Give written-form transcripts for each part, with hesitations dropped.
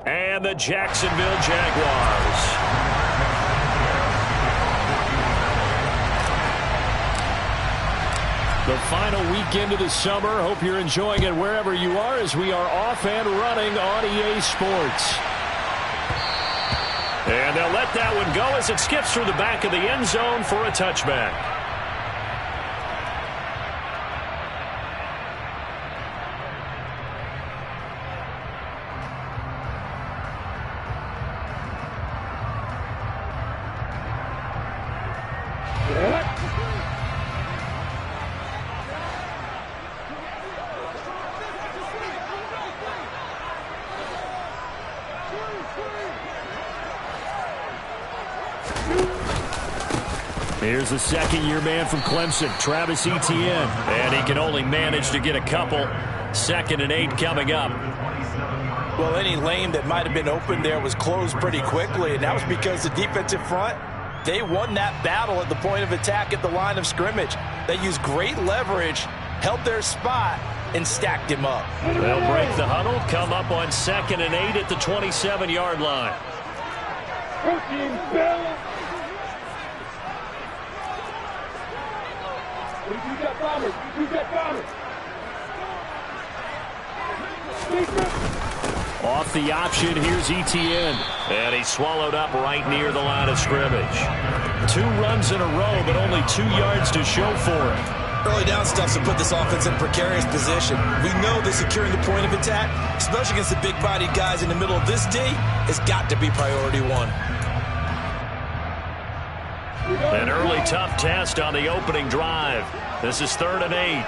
and the Jacksonville Jaguars. The final weekend of the summer. Hope you're enjoying it wherever you are as we are off and running on EA Sports. And they'll let that one go as it skips through the back of the end zone for a touchback. Here's the second-year man from Clemson, Travis Etienne. And he can only manage to get a couple. 2nd and 8 coming up. Well, any lane that might have been open there was closed pretty quickly, and that was because the defensive front, they won that battle at the point of attack at the line of scrimmage. They used great leverage, held their spot, and stacked him up. They'll break the huddle, come up on 2nd and 8 at the 27-yard line. Off the option, here's Etienne. And he's swallowed up right near the line of scrimmage. 2 runs in a row, but only 2 yards to show for it. Early down stuff to put this offense in a precarious position. We know that securing the point of attack, especially against the big-bodied guys in the middle of this D, has got to be priority 1. An early tough test on the opening drive. This is 3rd and 8.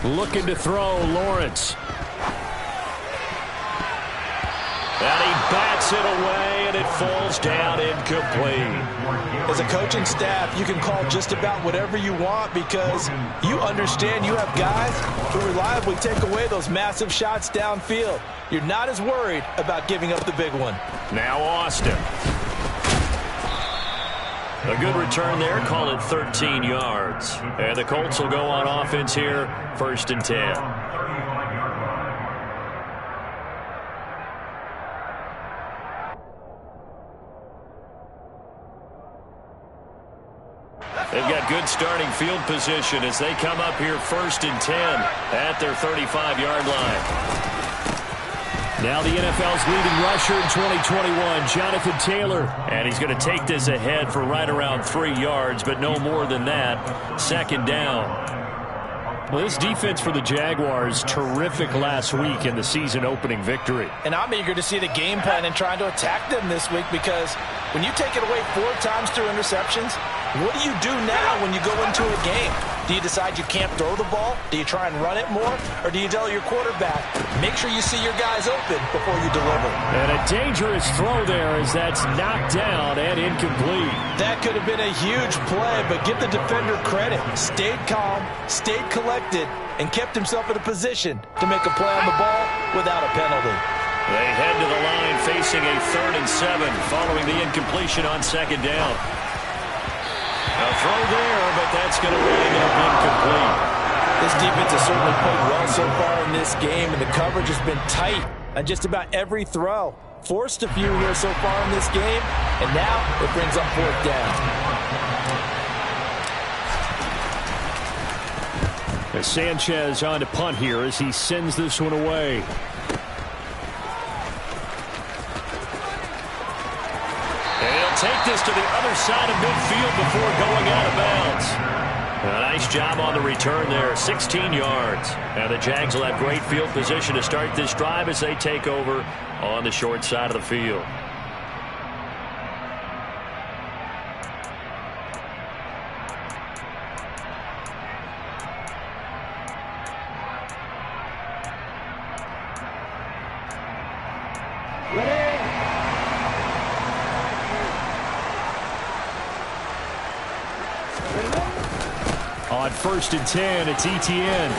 Looking to throw, Lawrence. And he bats it away, and it falls down incomplete. As a coaching staff, you can call just about whatever you want because you understand you have guys who reliably take away those massive shots downfield. You're not as worried about giving up the big one. Now Austin. A good return there. Call it 13 yards. And the Colts will go on offense here. 1st and 10. They've got good starting field position as they come up here 1st and 10 at their 35-yard line. Now the NFL's leading rusher in 2021, Jonathan Taylor. And he's going to take this ahead for right around 3 yards, but no more than that. 2nd down. Well, this defense for the Jaguars, terrific last week in the season-opening victory. And I'm eager to see the game plan and trying to attack them this week because when you take it away 4 times through interceptions, what do you do now when you go into a game? Do you decide you can't throw the ball? Do you try and run it more? Or do you tell your quarterback, make sure you see your guys open before you deliver? And a dangerous throw there as that's knocked down and incomplete. That could have been a huge play, but give the defender credit. Stayed calm, stayed collected, and kept himself in a position to make a play on the ball without a penalty. They head to the line facing a 3rd and 7 following the incompletion on 2nd down. A throw there, but that's going to end up incomplete. This defense has certainly played well so far in this game, and the coverage has been tight on just about every throw. Forced a few here so far in this game, and now it brings up 4th down. As Sanchez on to punt here as he sends this one away. Take this to the other side of midfield before going out of bounds. A nice job on the return there, 16 yards. And the Jags will have great field position to start this drive as they take over on the short side of the field. On 1st and 10, it's Etienne.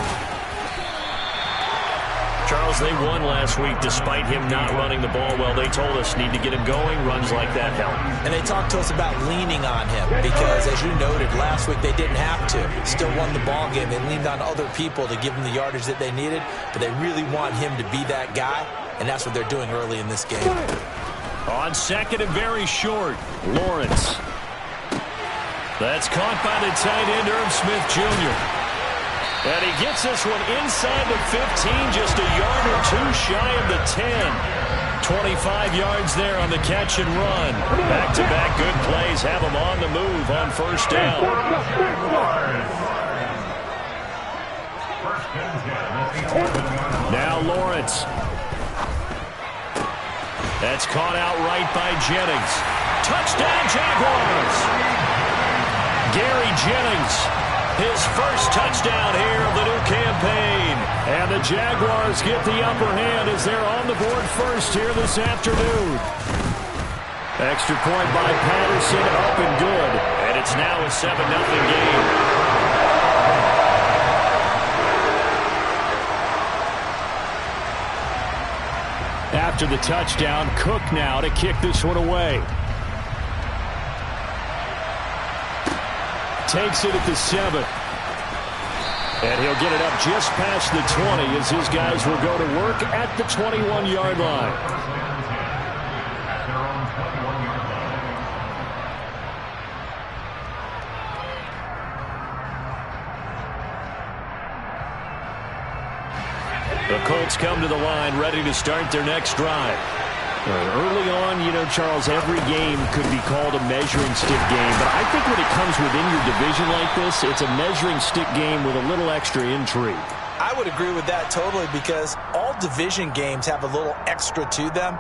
Charles, they won last week despite him not running the ball well. They told us need to get him going. Runs like that help. And they talked to us about leaning on him because, as you noted, last week they didn't have to. Still won the ball game. They leaned on other people to give them the yardage that they needed, but they really want him to be that guy, and that's what they're doing early in this game. On second and very short, Lawrence. That's caught by the tight end, Irv Smith Jr. And he gets this one inside the 15, just a yard or two shy of the 10. 25 yards there on the catch and run. Back-to-back good plays have him on the move on first down. Now Lawrence. That's caught out right by Jennings. Touchdown, Jaguars! Gary Jennings, his first touchdown here of the new campaign. And the Jaguars get the upper hand as they're on the board first here this afternoon. Extra point by Patterson, up and good. And it's now a 7-0 game. After the touchdown, Cook now to kick this one away. Takes it at the 7. And he'll get it up just past the 20 as his guys will go to work at the 21-yard line. The Colts come to the line ready to start their next drive. Early on, you know, Charles, every game could be called a measuring stick game. But I think when it comes within your division like this, it's a measuring stick game with a little extra intrigue. I would agree with that totally because all division games have a little extra to them.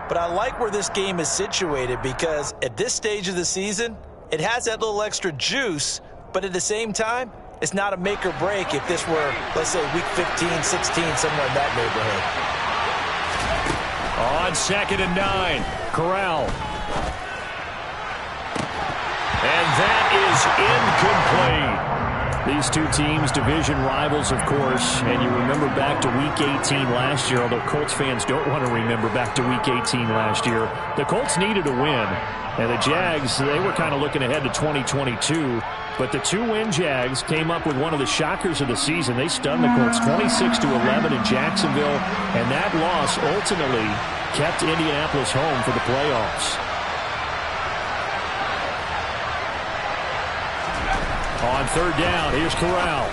But I like where this game is situated because at this stage of the season, it has that little extra juice. But at the same time, it's not a make or break if this were, let's say, week 15, 16, somewhere in that neighborhood. On second and 9, Corral. And that is incomplete. These two teams, division rivals, of course. And you remember back to week 18 last year, although Colts fans don't want to remember back to week 18 last year. The Colts needed a win. And the Jags, they were kind of looking ahead to 2022. But the two-win Jags came up with one of the shockers of the season. They stunned the Colts 26-11 in Jacksonville. And that loss ultimately kept Indianapolis home for the playoffs. On third down, here's Corral.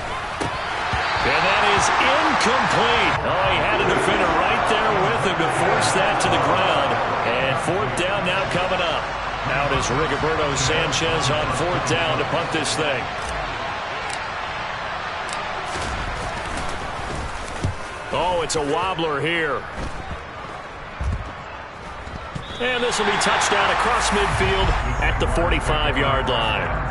And that is incomplete. Oh, he had a defender right there with him to force that to the ground. And fourth down now coming up. Out is Rigoberto Sanchez on fourth down to punt this thing. Oh, it's a wobbler here. And this will be touchdown across midfield at the 45-yard line.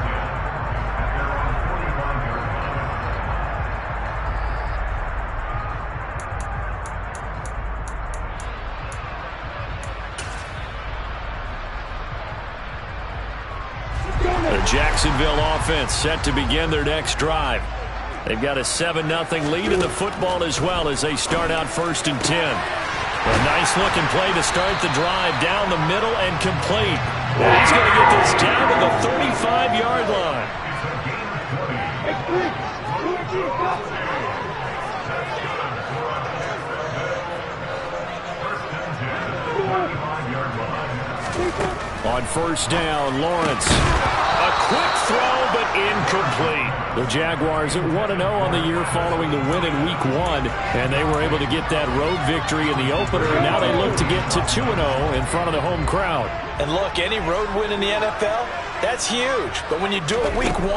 The Jacksonville offense set to begin their next drive. They've got a 7-0 lead in the football as well as they start out first and 10. A nice-looking play to start the drive down the middle and complete. And he's going to get this down to the 35-yard line. On first down, Lawrence. A quick throw, but incomplete. The Jaguars at 1-0 on the year following the win in Week 1, and they were able to get that road victory in the opener, and now they look to get to 2-0 in front of the home crowd. And look, any road win in the NFL, that's huge. But when you do it Week 1,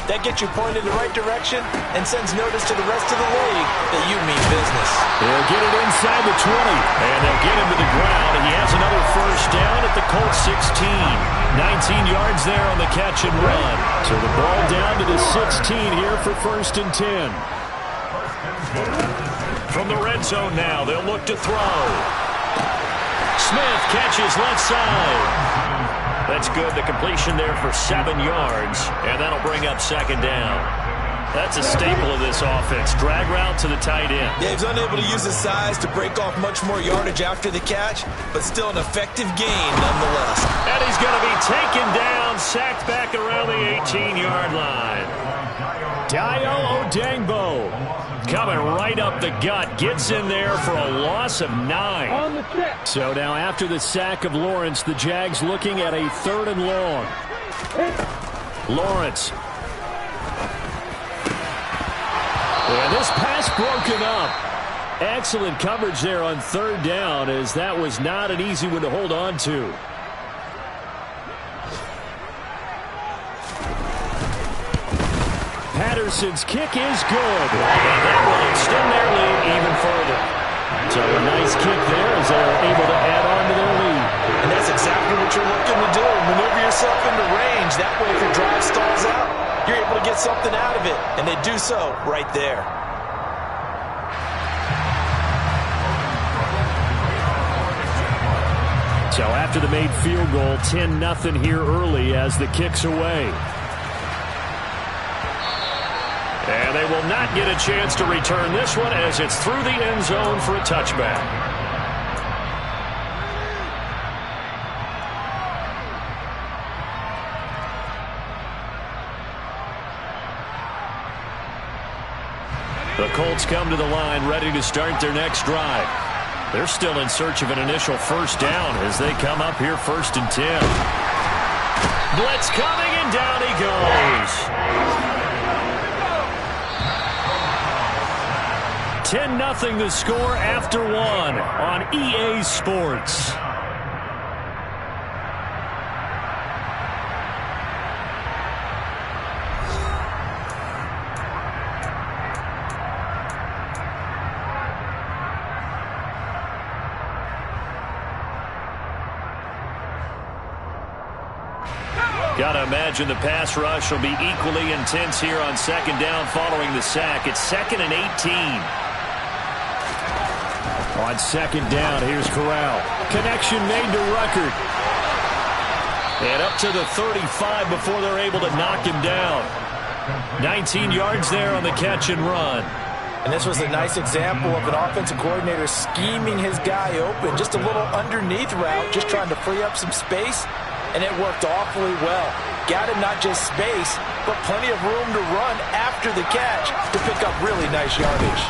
that gets you pointed in the right direction and sends notice to the rest of the league that you mean business. They'll get it inside the 20, and they'll get him to the ground, and he has another first down at the Colts 16. 19 yards there on the catch and run. So the ball down to the 16 here for first and 10. From the red zone now, they'll look to throw. Smith catches left side. That's good. The completion there for 7 yards, and that'll bring up second down. That's a staple of this offense. Drag route to the tight end. Yeah, he's unable to use his size to break off much more yardage after the catch, but still an effective gain nonetheless. And he's going to be taken down, sacked back around the 18-yard line. Dayo Odangbo coming right up the gut. Gets in there for a loss of 9. So now after the sack of Lawrence, the Jags looking at a 3rd and long. Lawrence. And this pass broken up. Excellent coverage there on 3rd down, as that was not an easy one to hold on to. Patterson's kick is good. And that will extend their lead even further. So a nice kick there as they're able to add on to their lead. And that's exactly what you're looking to do. Maneuver yourself into range. That way, if your drive stalls out, you're able to get something out of it. And they do so right there. So after the made field goal, 10-0 here early as the kick's away. And they will not get a chance to return this one as it's through the end zone for a touchback. The Colts come to the line ready to start their next drive. They're still in search of an initial 1st down as they come up here 1st and 10. Blitz coming and down he goes. 10-0 the score after 1 on EA Sports. Got to imagine the pass rush will be equally intense here on 2nd down following the sack. It's 2nd and 18. On 2nd down, here's Corral. Connection made to Ruckert. And up to the 35 before they're able to knock him down. 19 yards there on the catch and run. And this was a nice example of an offensive coordinator scheming his guy open. Just a little underneath route, just trying to free up some space. And it worked awfully well. Got him not just space, but plenty of room to run after the catch to pick up really nice yardage.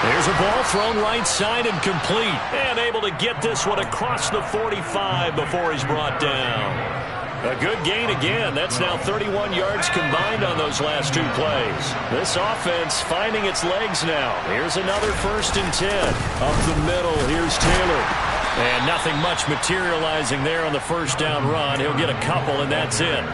There's a ball thrown right side and complete. And able to get this one across the 45 before he's brought down. A good gain again. That's now 31 yards combined on those last 2 plays. This offense finding its legs now. Here's another 1st and 10. Up the middle, here's Taylor. And nothing much materializing there on the 1st down run. He'll get a couple, and that's it.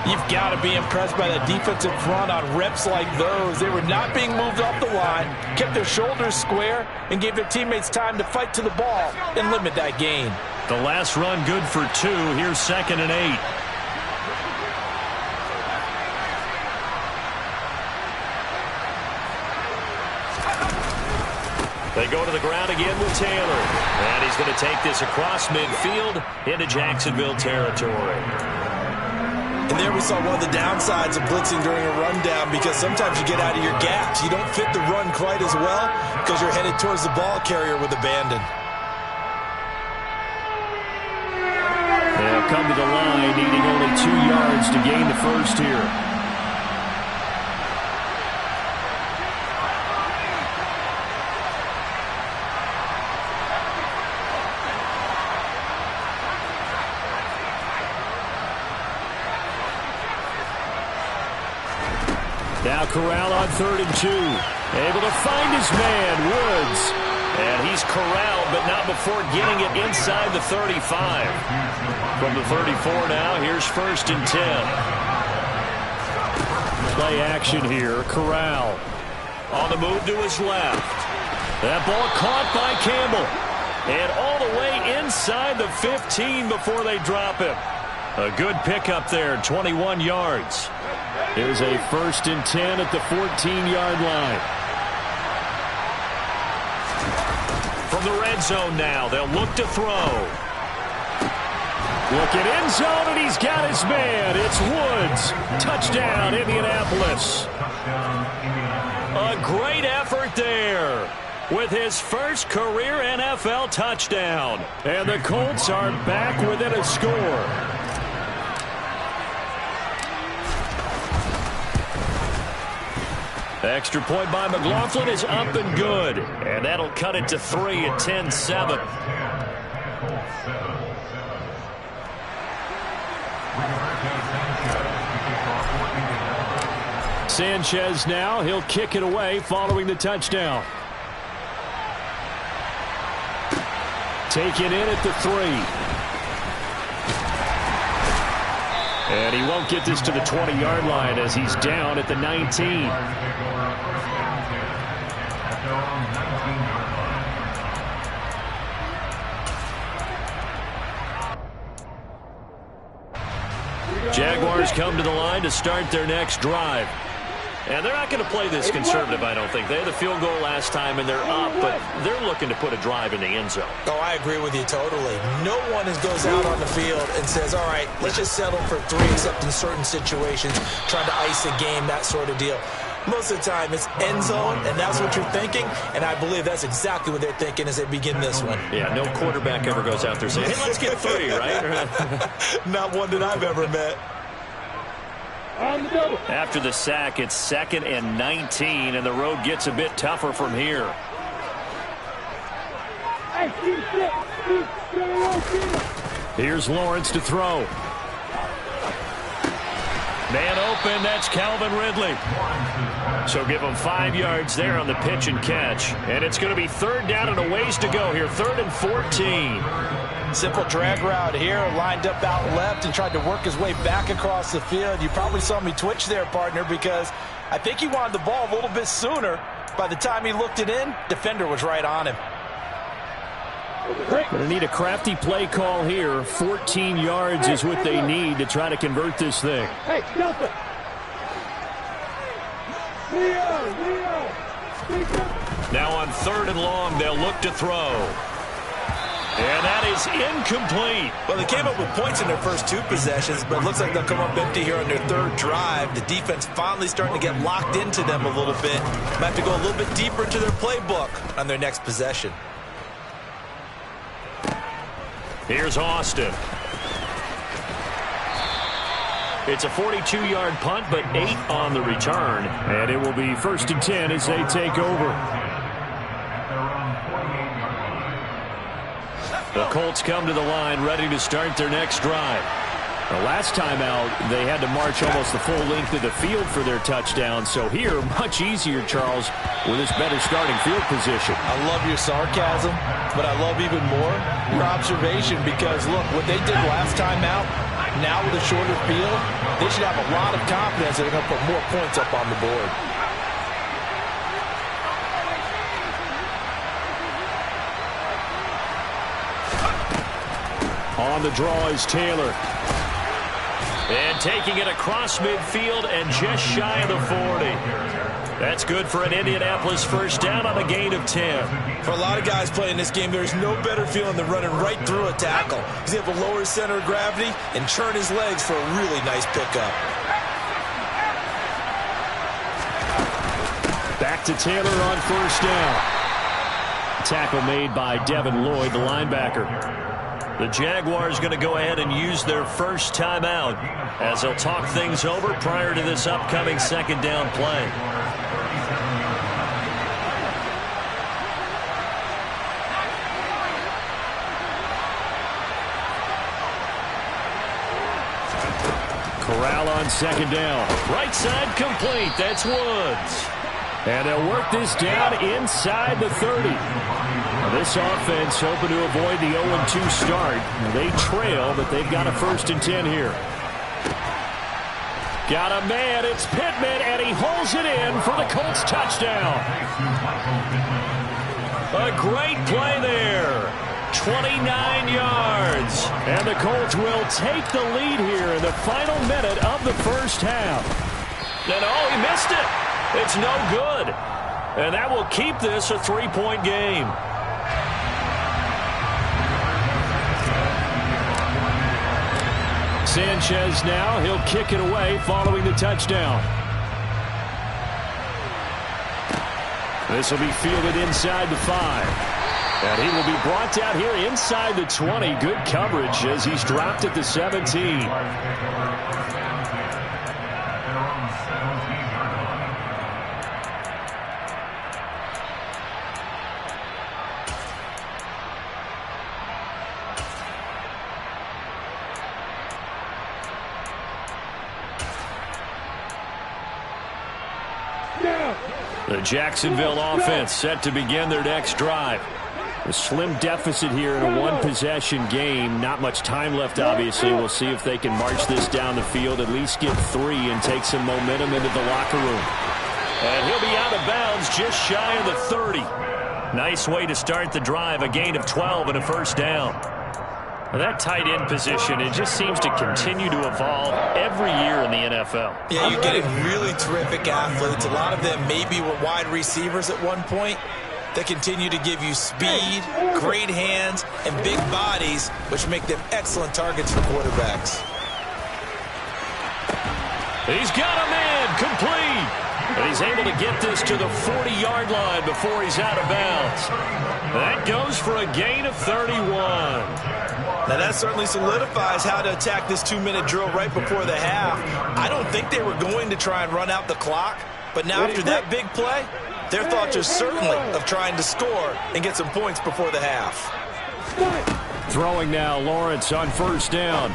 You've got to be impressed by that defensive front on reps like those. They were not being moved off the line, kept their shoulders square, and gave their teammates time to fight to the ball and limit that gain. The last run good for 2. Here's 2nd and 8. They go to the ground again with Taylor. And he's going to take this across midfield into Jacksonville territory. And there we saw one of the downsides of blitzing during a rundown, because sometimes you get out of your gaps. You don't fit the run quite as well because you're headed towards the ball carrier with abandon. They'll come to the line needing only 2 yards to gain the 1st here. Now Corral on 3rd and 2. Able to find his man, Woods. And he's corralled, but not before getting it inside the 35. From the 34 now, here's 1st and 10. Play action here. Corral on the move to his left. That ball caught by Campbell. And all the way inside the 15 before they drop him. A good pickup there, 21 yards. Here's a 1st and 10 at the 14-yard line. From the red zone now, they'll look to throw. Looking end zone, and he's got his man. It's Woods. Touchdown, Indianapolis. A great effort there with his first career NFL touchdown. And the Colts are back within a score. Extra point by McLaughlin is up and good. And that'll cut it to 3 at 10-7. Sanchez now. He'll kick it away following the touchdown. Taken in at the 3. And he won't get this to the 20-yard line as he's down at the 19. Jaguars come to the line to start their next drive. And they're not going to play this conservative, I don't think. They had the field goal last time, and they're up, but they're looking to put a drive in the end zone. Oh, I agree with you totally. No one goes out on the field and says, all right, let's just settle for 3, except in certain situations, trying to ice a game, that sort of deal. Most of the time, it's end zone, and that's what you're thinking, and I believe that's exactly what they're thinking as they begin this one. Yeah, no quarterback ever goes out there saying, hey, let's get 3, right? Not one that I've ever met. After the sack, it's 2nd and 19, and the road gets a bit tougher from here. Here's Lawrence to throw. Man open, that's Calvin Ridley. So give him 5 yards there on the pitch and catch. And it's going to be 3rd down and a ways to go here, 3rd and 14. Simple drag route here, lined up out left and tried to work his way back across the field. You probably saw me twitch there, partner, because I think he wanted the ball a little bit sooner. By the time he looked it in, defender was right on him. Going to need a crafty play call here. 14 yards is what they need to try to convert this thing. Hey, stop it. Now on 3rd and long, they'll look to throw. And that is incomplete. Well, they came up with points in their first 2 possessions, but it looks like they'll come up empty here on their 3rd drive. The defense finally starting to get locked into them a little bit. Might have to go a little bit deeper into their playbook on their next possession. Here's Austin. It's a 42-yard punt, but 8 on the return. And it will be 1st and 10 as they take over. The Colts come to the line ready to start their next drive. The last time out, they had to march almost the full length of the field for their touchdown. So here, much easier, Charles, with this better starting field position. I love your sarcasm, but I love even more your observation because, look, what they did last time out, now with a shorter field, they should have a lot of confidence that they're going to put more points up on the board. On the draw is Taylor. And taking it across midfield and just shy of the 40. That's good for an Indianapolis 1st down on a gain of 10. For a lot of guys playing this game, there's no better feeling than running right through a tackle. He's able to lower his center of gravity and turn his legs for a really nice pickup. Back to Taylor on 1st down. Tackle made by Devin Lloyd, the linebacker. The Jaguars going to go ahead and use their first timeout as they'll talk things over prior to this upcoming 2nd down play. Corral on 2nd down. Right side complete. That's Woods. And they'll work this down inside the 30. This offense hoping to avoid the 0-2 start. They trail, but they've got a 1st and 10 here. Got a man, it's Pittman, and he holds it in for the Colts touchdown. A great play there. 29 yards. And the Colts will take the lead here in the final minute of the 1st half. And oh, he missed it. It's no good. And that will keep this a 3-point game. Sanchez now. He'll kick it away following the touchdown. This will be fielded inside the 5. And he will be brought down here inside the 20. Good coverage as he's dropped at the 17. The Jacksonville offense set to begin their next drive. A slim deficit here in a one-possession game. Not much time left, obviously. We'll see if they can march this down the field, at least get 3 and take some momentum into the locker room. And he'll be out of bounds just shy of the 30. Nice way to start the drive, a gain of 12 and a first down. That tight end position, it just seems to continue to evolve every year in the NFL. Yeah, you're getting really terrific athletes. A lot of them maybe were wide receivers at one point. They continue to give you speed, great hands, and big bodies, which make them excellent targets for quarterbacks. He's got a man complete. And he's able to get this to the 40-yard line before he's out of bounds. That goes for a gain of 31. Now that certainly solidifies how to attack this 2-minute drill right before the half. I don't think they were going to try and run out the clock, but now after that big play, their thoughts are certainly of trying to score and get some points before the half. Throwing now, Lawrence on first down.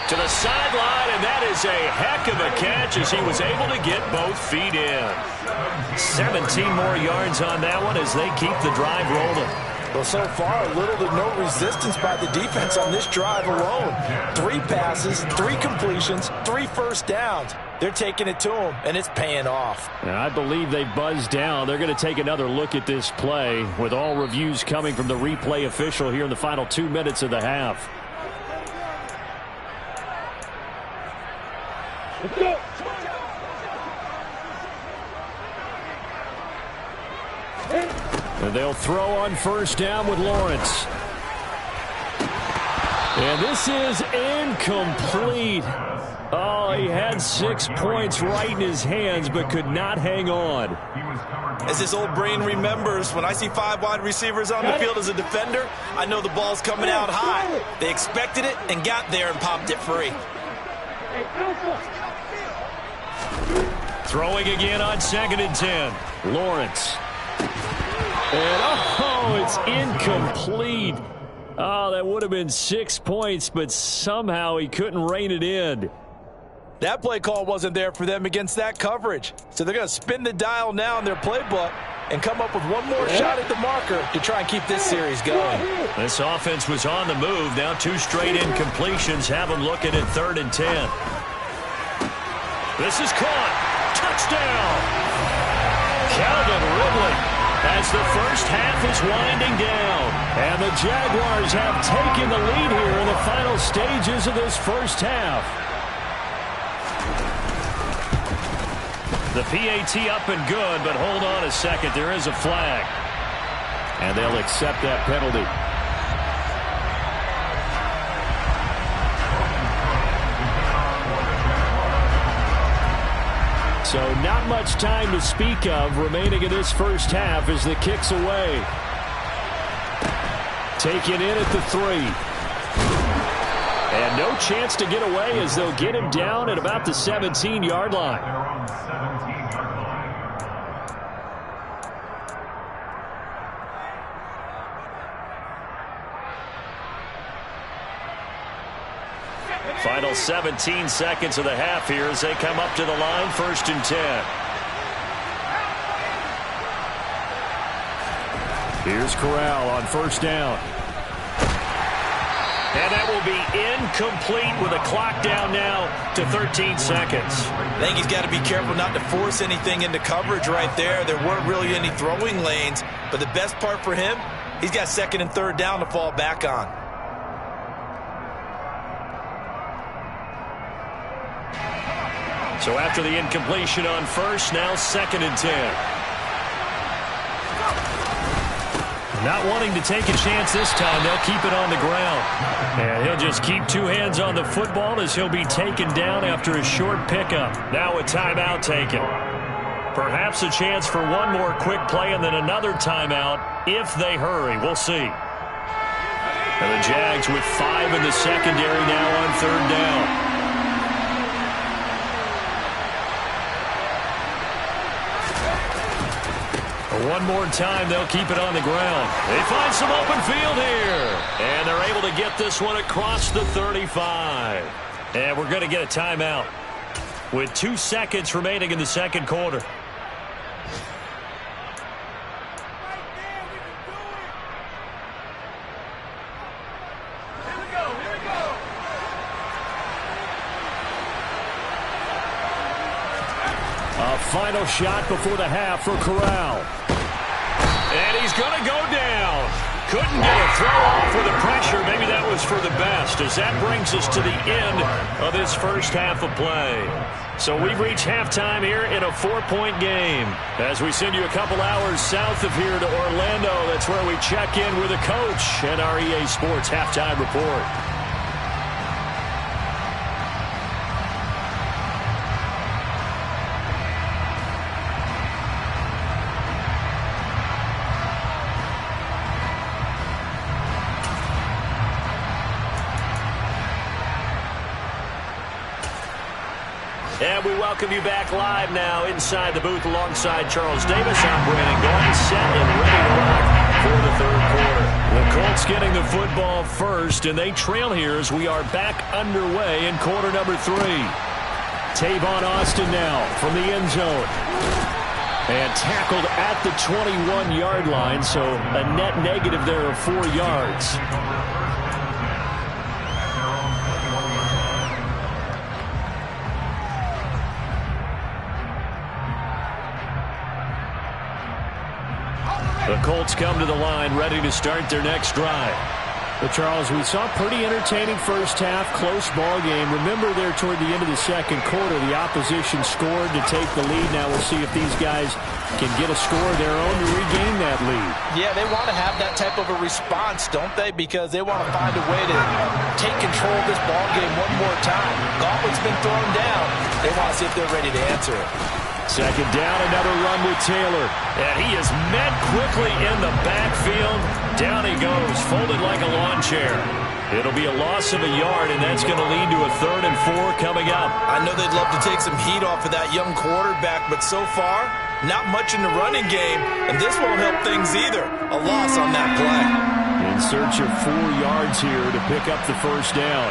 To the sideline, and that is a heck of a catch as he was able to get both feet in. 17 more yards on that one as they keep the drive rolling. Well, so far, little to no resistance by the defense on this drive alone. 3 passes, 3 completions, 3 first downs. They're taking it to them, and it's paying off. And I believe they buzzed down. They're going to take another look at this play with all reviews coming from the replay official here in the final 2 minutes of the half. Let's go. And they'll throw on first down with Lawrence. And this is incomplete. Oh, he had 6 points right in his hands, but could not hang on. As his old brain remembers, when I see 5 wide receivers on the field as a defender, I know the ball's coming out high. They expected it and got there and popped it free. Throwing again on 2nd and 10. Lawrence. And oh, it's incomplete. Oh, that would have been 6 points, but somehow he couldn't rein it in. That play call wasn't there for them against that coverage. So they're going to spin the dial now in their playbook and come up with one more shot at the marker to try and keep this series going. This offense was on the move. Now 2 straight incompletions have them looking at 3rd and 10. This is caught. Touchdown. Calvin Ridley. As the first half is winding down. And the Jaguars have taken the lead here in the final stages of this first half. The PAT up and good, but hold on a second. There is a flag. And they'll accept that penalty. So not much time to speak of remaining in this first half as the kick's away. Taken in at the 3. And no chance to get away as they'll get him down at about the 17-yard line. Final 17 seconds of the half here as they come up to the line, 1st and 10. Here's Corral on first down. And that will be incomplete with a clock down now to 13 seconds. I think he's got to be careful not to force anything into coverage right there. There weren't really any throwing lanes, but the best part for him, he's got 2nd and 3rd down to fall back on. So after the incompletion on first, now 2nd and 10. Not wanting to take a chance this time, they'll keep it on the ground. And he'll just keep two hands on the football as he'll be taken down after a short pickup. Now a timeout taken. Perhaps a chance for one more quick play and then another timeout if they hurry. We'll see. And the Jags with 5 in the secondary now on third down. One more time, they'll keep it on the ground. They find some open field here. And they're able to get this one across the 35. And we're going to get a timeout with 2 seconds remaining in the second quarter. A final shot before the half for Corral. And he's going to go down. Couldn't get a throw off with the pressure. Maybe that was for the best, as that brings us to the end of this first half of play. So we've reached halftime here in a 4-point game. As we send you a couple hours south of here to Orlando, that's where we check in with the coach and our EA Sports halftime report. And we welcome you back live now inside the booth alongside Charles Davis. I'm Brandon Gordon, set and ready to rock for the third quarter. The Colts getting the football first, and they trail here as we are back underway in quarter number 3. Tavon Austin now from the end zone. And tackled at the 21-yard line, so a net negative there of 4 yards. The Colts come to the line, ready to start their next drive. Well, Charles, we saw a pretty entertaining first half, close ball game. Remember there toward the end of the second quarter, the opposition scored to take the lead. Now we'll see if these guys can get a score of their own to regain that lead. Yeah, they want to have that type of a response, don't they? Because they want to find a way to take control of this ball game one more time. Gauntlet's been thrown down. They want to see if they're ready to answer it. Second down, another run with Taylor. And he is met quickly in the backfield. Down he goes, folded like a lawn chair. It'll be a loss of a yard, and that's going to lead to a 3rd and 4 coming up. I know they'd love to take some heat off of that young quarterback, but so far, not much in the running game, and this won't help things either. A loss on that play. In search of 4 yards here to pick up the first down.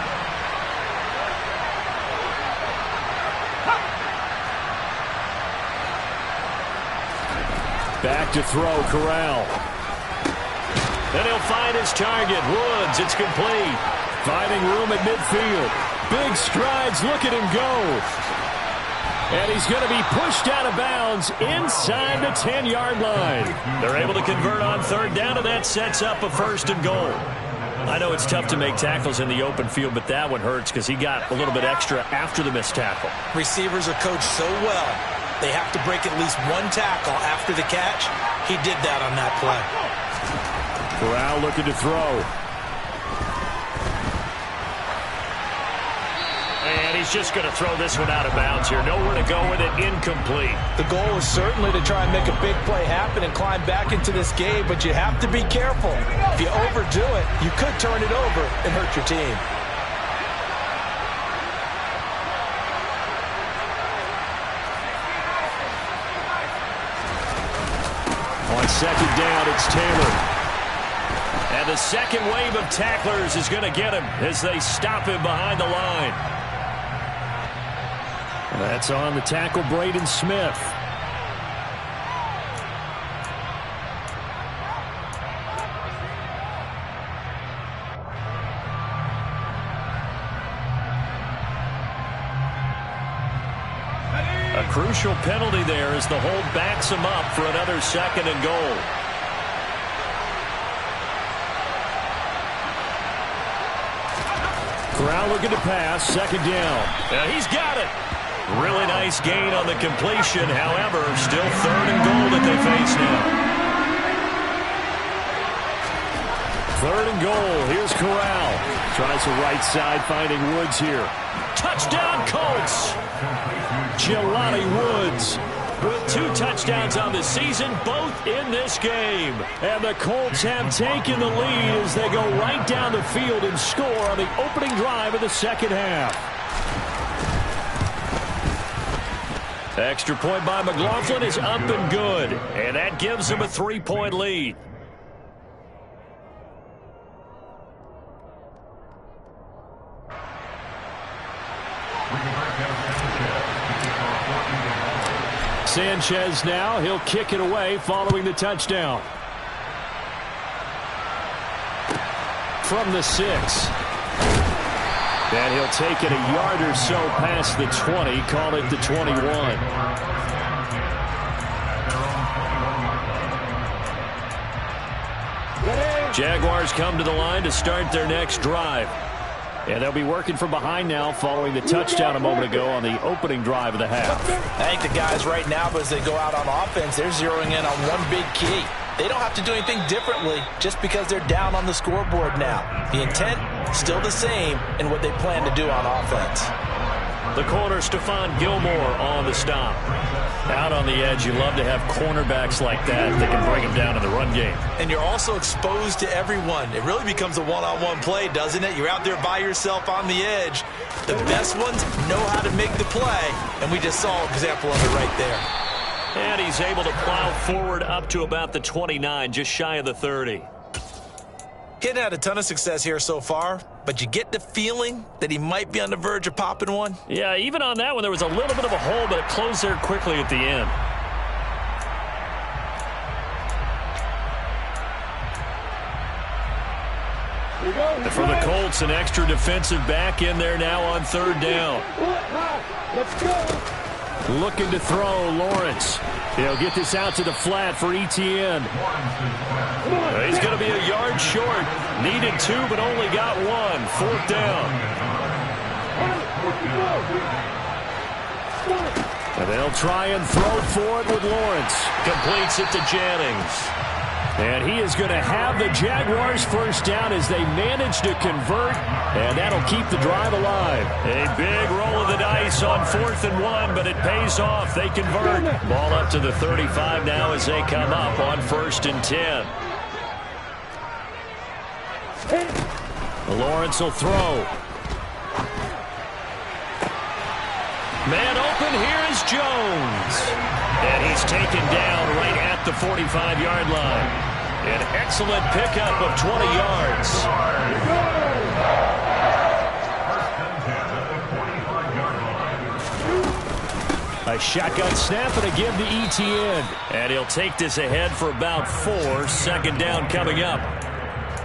Back to throw, Corral. And he'll find his target, Woods. It's complete. Finding room at midfield. Big strides, look at him go. And he's going to be pushed out of bounds inside the 10-yard line. They're able to convert on third down, and that sets up a 1st and goal. I know it's tough to make tackles in the open field, but that one hurts because he got a little bit extra after the missed tackle. Receivers are coached so well. They have to break at least one tackle after the catch. He did that on that play. Corral looking to throw. And he's just going to throw this one out of bounds here. Nowhere to go with it. Incomplete. The goal is certainly to try and make a big play happen and climb back into this game, but you have to be careful. If you overdo it, you could turn it over and hurt your team. On second down, it's Taylor. And the second wave of tacklers is going to get him as they stop him behind the line. That's on the tackle, Braden Smith. A crucial penalty there as the hold backs him up for another 2nd and goal. Corral looking to pass, 2nd down. And he's got it. Really nice gain on the completion. However, still 3rd and goal that they face now. 3rd and goal. Here's Corral. Tries the right side, finding Woods here. Touchdown, Colts! Jelani Woods with 2 touchdowns on the season, both in this game. And the Colts have taken the lead as they go right down the field and score on the opening drive of the second half. Extra point by McLaughlin is up and good, and that gives them a 3-point lead. Sanchez now, he'll kick it away following the touchdown. From the 6. And he'll take it a yard or so past the 20, call it the 21. Jaguars come to the line to start their next drive. And they'll be working from behind now following the touchdown a moment ago on the opening drive of the half. I think the guys right now, as they go out on offense, they're zeroing in on one big key. They don't have to do anything differently just because they're down on the scoreboard now. The intent, still the same in what they plan to do on offense. The corner, Stephon Gilmore on the stop. Out on the edge, you love to have cornerbacks like that that can bring them down in the run game. And you're also exposed to everyone. It really becomes a one-on-one play, doesn't it? You're out there by yourself on the edge. The best ones know how to make the play, and we just saw an example of it right there. And he's able to plow forward up to about the 29, just shy of the 30. He hadn't had a ton of success here so far, but you get the feeling that he might be on the verge of popping one. Yeah, even on that one, there was a little bit of a hole, but it closed there quickly at the end. And for the Colts, an extra defensive back in there now on 3rd down. Let's go. Looking to throw, Lawrence. He'll get this out to the flat for Etienne. He's going to be a yard short. Needed 2, but only got 1. 4th down. And they'll try and throw for it with Lawrence. Completes it to Jennings. And he is going to have the Jaguars' first down as they manage to convert, and that'll keep the drive alive. A big roll of the dice on 4th and 1, but it pays off. They convert. Ball up to the 35 now as they come up on 1st and 10. Lawrence will throw. Man open, here is Jones. And he's taken down right at the 45-yard line. An excellent pickup of 20 yards. A shotgun snap and a give to Etienne. And he'll take this ahead for about 4. 2nd down coming up.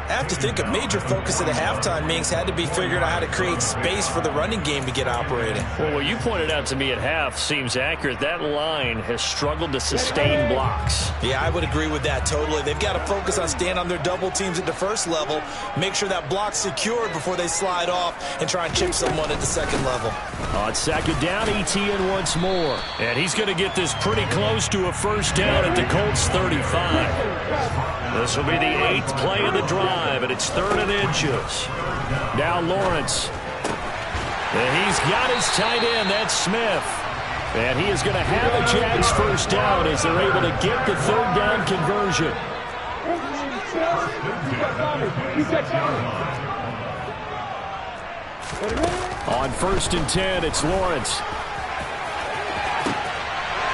I have to think a major focus at the halftime meetings had to be figuring out how to create space for the running game to get operating. Well, what you pointed out to me at half seems accurate. That line has struggled to sustain blocks. Yeah, I would agree with that totally. They've got to focus on staying on their double teams at the first level, make sure that block's secured before they slide off and try and chip someone at the second level. On 2nd down, Etienne once more. And he's going to get this pretty close to a first down at the Colts 35. This will be the 8th play of the drive, and it's 3rd and inches. Now Lawrence. And he's got his tight end. That's Smith. And he is going to have a Jags first down as they're able to get the 3rd down conversion. On 1st and 10, it's Lawrence.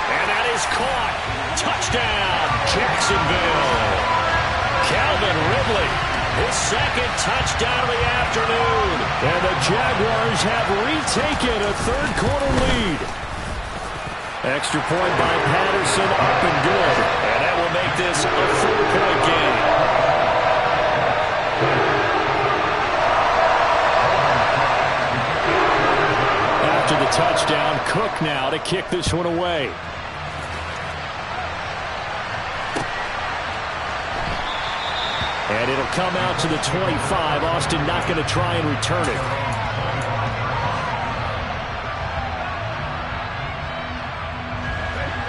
And that is caught. Touchdown, Jacksonville. Calvin Ridley, his 2nd touchdown of the afternoon. And the Jaguars have retaken a 3rd quarter lead. Extra point by Patterson, up and good. And that will make this a 4-point game. After the touchdown, Cook now to kick this one away. And it'll come out to the 25. Austin not going to try and return it.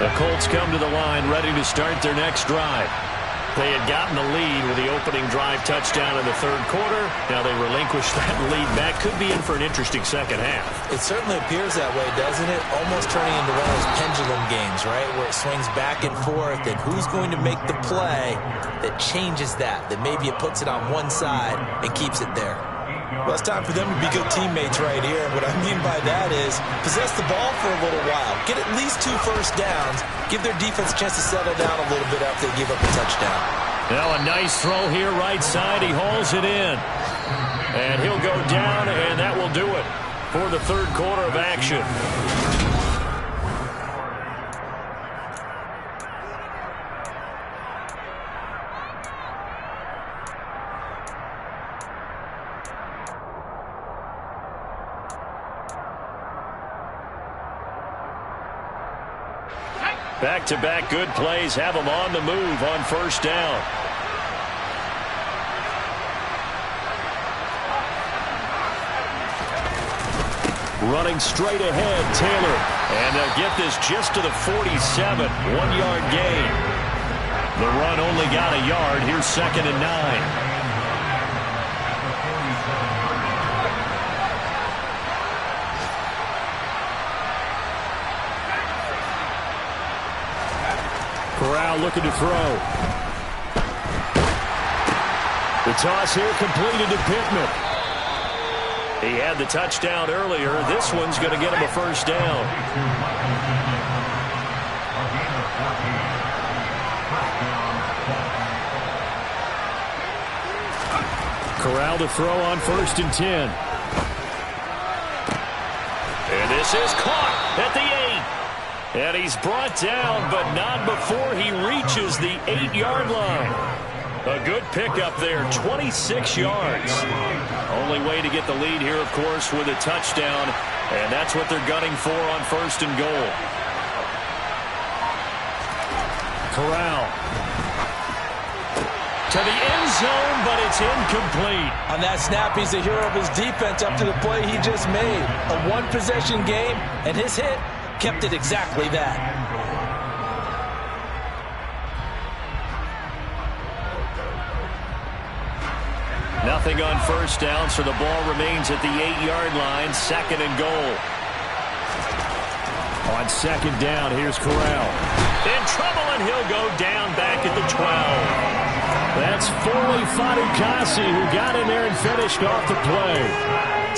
The Colts come to the line ready to start their next drive. They had gotten the lead with the opening drive touchdown in the third quarter. Now they relinquished that lead back. Could be in for an interesting second half. It certainly appears that way, doesn't it? Almost turning into one of those pendulum games, right? Where it swings back and forth, and who's going to make the play that changes that maybe it puts it on one side and keeps it there. Well, it's time for them to be good teammates right here. And what I mean by that is possess the ball for a little while. Get at least 2 first downs. Give their defense a chance to settle down a little bit after they give up a touchdown. Now a nice throw here right side. He hauls it in. And he'll go down, and that will do it for the third quarter of action. Back-to-back good plays have them on the move on first down. Running straight ahead, Taylor. And they'll get this just to the 47, 1-yard gain. The run only got a yard. Here's 2nd and 9. Corral looking to throw. The toss here completed to Pittman. He had the touchdown earlier. This one's going to get him a first down. Corral to throw on 1st and 10. And this is caught at the 8. And he's brought down, but not before he reaches the 8-yard line. A good pickup there, 26 yards. Only way to get the lead here, of course, with a touchdown. And that's what they're gunning for on 1st and goal. Corral. To the end zone, but it's incomplete. On that snap, he's the hero of his defense up to the play he just made. A one-possession game, and his hit kept it exactly that. Nothing on first down, so the ball remains at the 8-yard line. 2nd and goal. On 2nd down, here's Corral. In trouble, and he'll go down back at the 12. That's Foley Fadukasi who got in there and finished off the play.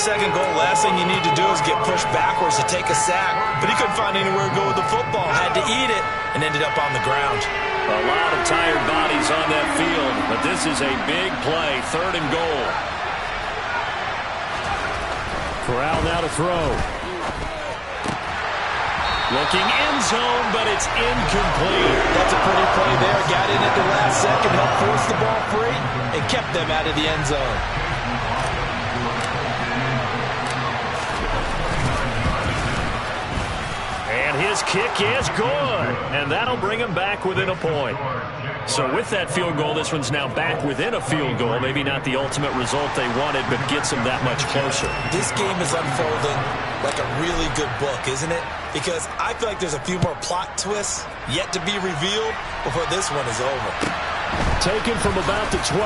2nd goal, last thing you need to do is get pushed backwards to take a sack. But he couldn't find anywhere to go with the football. Had to eat it and ended up on the ground. A lot of tired bodies on that field, but this is a big play. 3rd and goal. Corral now to throw. Looking end zone, but it's incomplete. That's a pretty play there. Got in at the last second, helped force the ball free, and kept them out of the end zone. And his kick is good. And that'll bring him back within a point. So with that field goal, this one's now back within a field goal. Maybe not the ultimate result they wanted, but gets them that much closer. This game is unfolding like a really good book, isn't it? Because I feel like there's a few more plot twists yet to be revealed before this one is over. Taken from about the 12.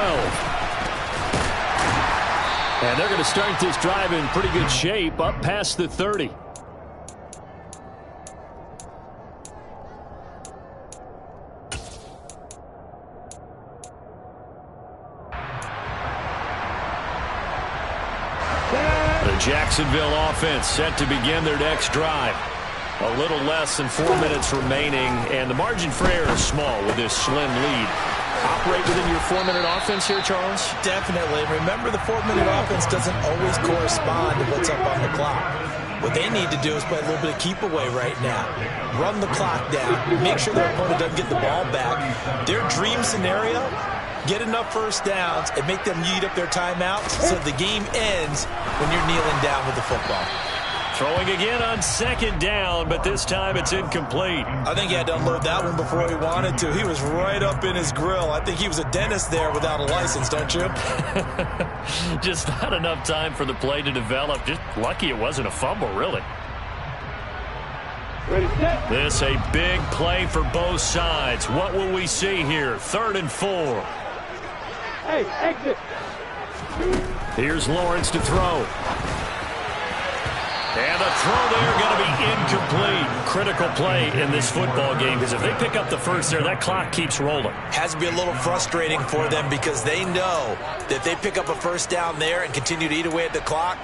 And they're going to start this drive in pretty good shape up past the 30. Jacksonville offense set to begin their next drive. A little less than 4 minutes remaining, and the margin for error is small with this slim lead. Operate within your 4-minute offense here, Charles? Definitely. Remember, the 4-minute offense doesn't always correspond to what's up on the clock. What they need to do is play a little bit of keep away right now. Run the clock down. Make sure their opponent doesn't get the ball back. Their dream scenario, get enough first downs and make them eat up their timeouts so the game ends when you're kneeling down with the football. Throwing again on 2nd down, but this time it's incomplete. I think he had to unload that one before he wanted to. He was right up in his grill. I think he was a dentist there without a license, don't you? Just not enough time for the play to develop. Just lucky it wasn't a fumble, really. Ready, set. This a big play for both sides. What will we see here? 3rd and 4. Hey, exit. Here's Lawrence to throw. And the throw there going to be incomplete. Critical play in this football game because if they pick up the first there, that clock keeps rolling. Has to be a little frustrating for them because they know that if they pick up a first down there and continue to eat away at the clock,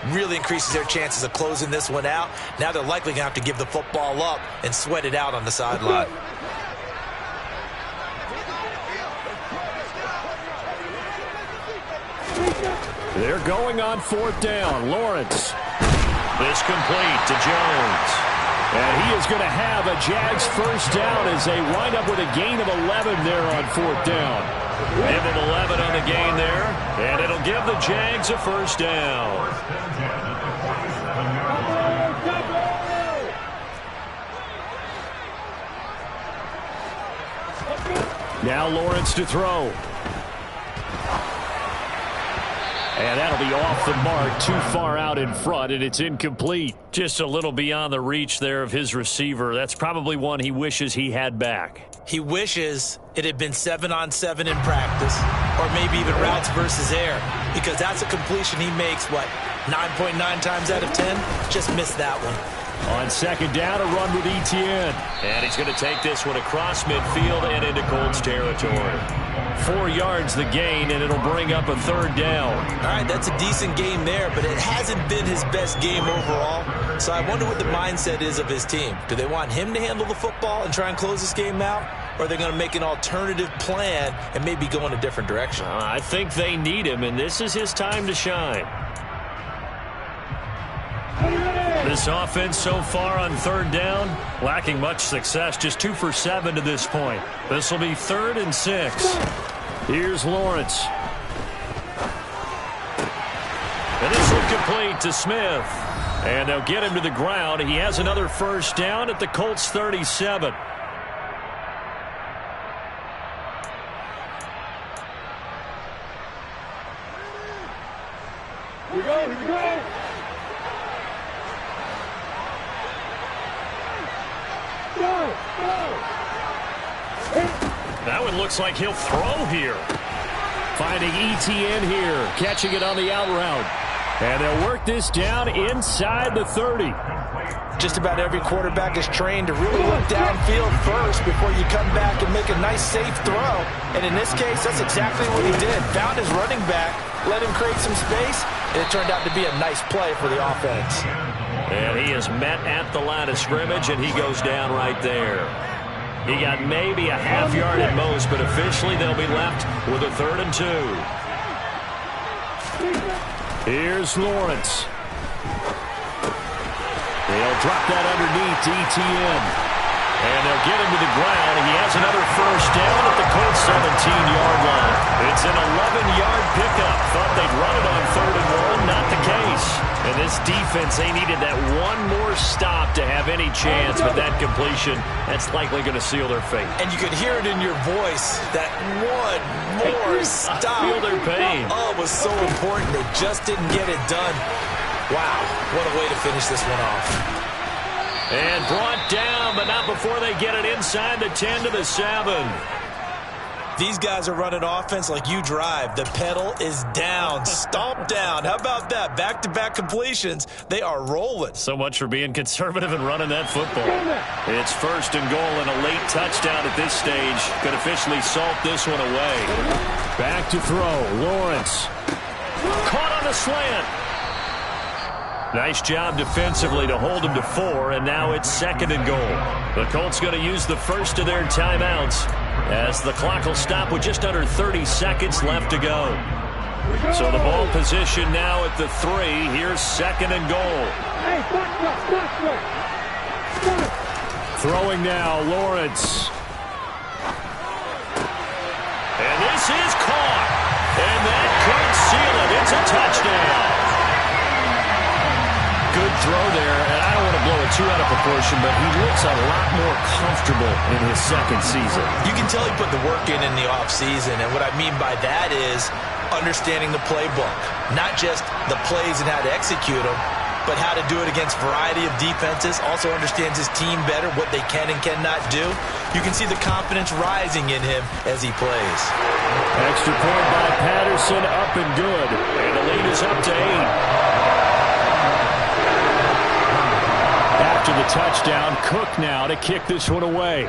really increases their chances of closing this one out. Now they're likely going to have to give the football up and sweat it out on the sideline. They're going on 4th down. Lawrence. This complete to Jones. And he is going to have a Jags first down as they wind up with a gain of 11 there on 4th down. Give them 11 on the gain there, and it'll give the Jags a first down. Now Lawrence to throw. And that'll be off the mark, too far out in front, and it's incomplete. Just a little beyond the reach there of his receiver. That's probably one he wishes he had back. He wishes it had been 7-on-7 in practice, or maybe even routes versus air, because that's a completion he makes, 9.9 times out of 10? Just missed that one. On 2nd down, a run with Etienne. And he's going to take this one across midfield and into Colts territory. 4 yards the gain, and it'll bring up a 3rd down. All right, that's a decent game there, but it hasn't been his best game overall. So I wonder what the mindset is of his team. Do they want him to handle the football and try and close this game out? Or are they going to make an alternative plan and maybe go in a different direction? I think they need him, and this is his time to shine. This offense so far on 3rd down, lacking much success, just 2 for 7 to this point. This will be 3rd and 6. Here's Lawrence. And this will complete to Smith. And they'll get him to the ground. He has another first down at the Colts 37. Here we go, here we go. That one looks like he'll throw here. Finding Etienne here, catching it on the out route. And they'll work this down inside the 30. Just about every quarterback is trained to really look downfield first before you come back and make a nice, safe throw. And in this case, that's exactly what he did. Found his running back, let him create some space, and it turned out to be a nice play for the offense. And he is met at the line of scrimmage, and he goes down right there. He got maybe a half yard at most, but officially they'll be left with a 3rd and 2. Here's Lawrence. They'll drop that underneath to Etienne. And they'll get him to the ground. He has another first down at the Colts 17-yard line. It's an 11-yard pickup. Thought they'd run it on 3rd and 1. Not the case. And this defense, they needed that one more stop to have any chance, but that completion, that's likely going to seal their fate. And you could hear it in your voice, that one more stop. Feel their pain. Oh, it was so important. They just didn't get it done. Wow, what a way to finish this one off. And brought down, but not before they get it inside the 10 to the 7. These guys are running offense like you drive. The pedal is down, stomp down. How about that? Back-to-back completions. They are rolling. So much for being conservative and running that football. It's 1st and goal and a late touchdown at this stage. Could officially salt this one away. Back to throw. Lawrence. Caught on the slant. Nice job defensively to hold him to 4, and now it's 2nd and goal. The Colts going to use the first of their timeouts as the clock will stop with just under 30 seconds left to go. So the ball position now at the 3. Here's 2nd and goal. Throwing now, Lawrence. And this is caught. And that could seal it. It's a touchdown. Good throw there, and I don't want to blow it too out of proportion, but he looks a lot more comfortable in his 2nd season. You can tell he put the work in the offseason, and what I mean by that is understanding the playbook. Not just the plays and how to execute them, but how to do it against a variety of defenses. Also understands his team better, what they can and cannot do. You can see the confidence rising in him as he plays. Extra point by Patterson, up and good. And the lead is up to 8. After the touchdown, Cook now to kick this one away.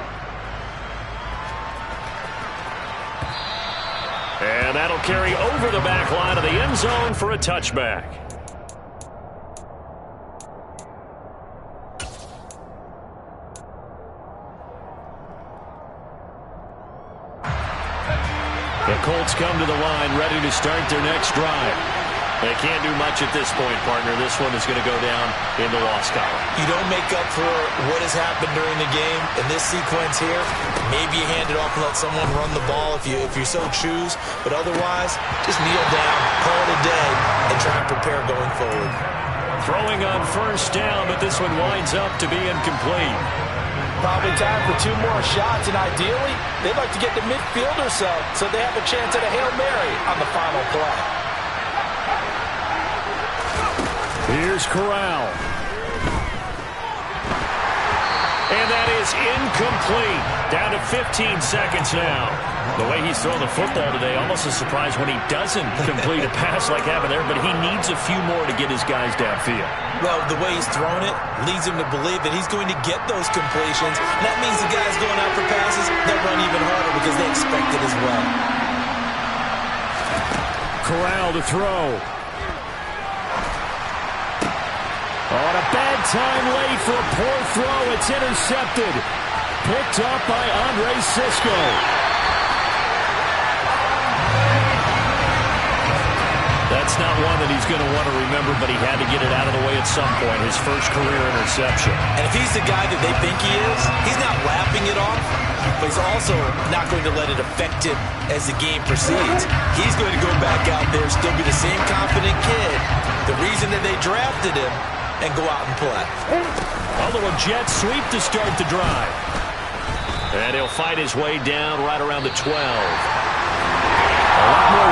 And that'll carry over the back line of the end zone for a touchback. The Colts come to the line, ready to start their next drive. They can't do much at this point, partner. This one is going to go down in the loss column. You don't make up for what has happened during the game. In this sequence here, maybe you hand it off and let someone run the ball if you so choose. But otherwise, just kneel down, call it a day, and try and prepare going forward. Throwing on first down, but this one winds up to be incomplete. Probably time for 2 more shots, and ideally, they'd like to get to midfield or so they have a chance at a Hail Mary on the final play. Here's Corral. And that is incomplete. Down to 15 seconds now. The way he's throwing the football today, almost a surprise when he doesn't complete a pass like happened there, but he needs a few more to get his guys downfield. Well, the way he's thrown it leads him to believe that he's going to get those completions. And that means the guys going out for passes, they'll run even harder because they expect it as well. Corral to throw. On a bad time late for a poor throw. It's intercepted. Picked up by Andre Sisco. That's not one that he's going to want to remember, but he had to get it out of the way at some point. His first career interception. And if he's the guy that they think he is, he's not laughing it off, but he's also not going to let it affect him as the game proceeds. He's going to go back out there, still be the same confident kid, the reason that they drafted him, and go out and play. A little jet sweep to start the drive. And he'll fight his way down right around the 12. A lot more